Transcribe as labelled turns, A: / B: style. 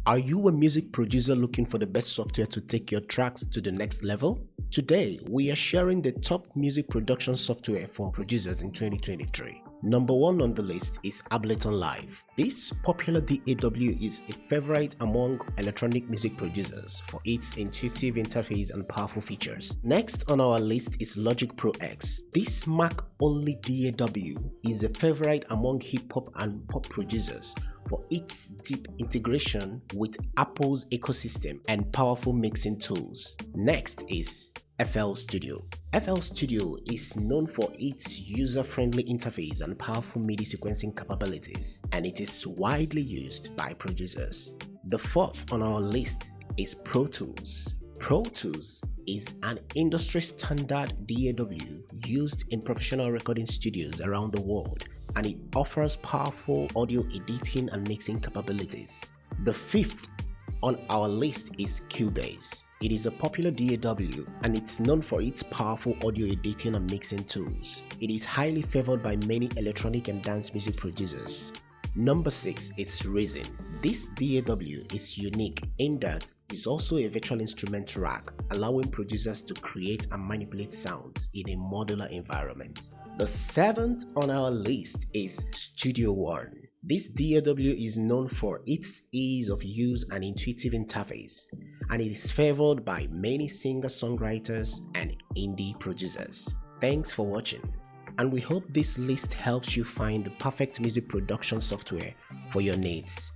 A: Are you a music producer looking for the best software to take your tracks to the next level? Today, we are sharing the top music production software for producers in 2023. Number 1 on the list is Ableton Live. This popular DAW is a favorite among electronic music producers for its intuitive interface and powerful features. Next on our list is Logic Pro X. This Mac-only DAW is a favorite among hip-hop and pop producers for its deep integration with Apple's ecosystem and powerful mixing tools. Next is FL Studio. FL Studio is known for its user-friendly interface and powerful MIDI sequencing capabilities, and it is widely used by producers. The fourth on our list is Pro Tools. Pro Tools is an industry-standard DAW used in professional recording studios around the world, and it offers powerful audio editing and mixing capabilities. The fifth on our list is Cubase. It is a popular DAW and it's known for its powerful audio editing and mixing tools. It is highly favored by many electronic and dance music producers. Number 6 is Reason. This DAW is unique in that it's also a virtual instrument rack, allowing producers to create and manipulate sounds in a modular environment. The seventh on our list is Studio One. This DAW is known for its ease of use and intuitive interface, and it is favored by many singer-songwriters and indie producers. Thanks for watching, and we hope this list helps you find the perfect music production software for your needs.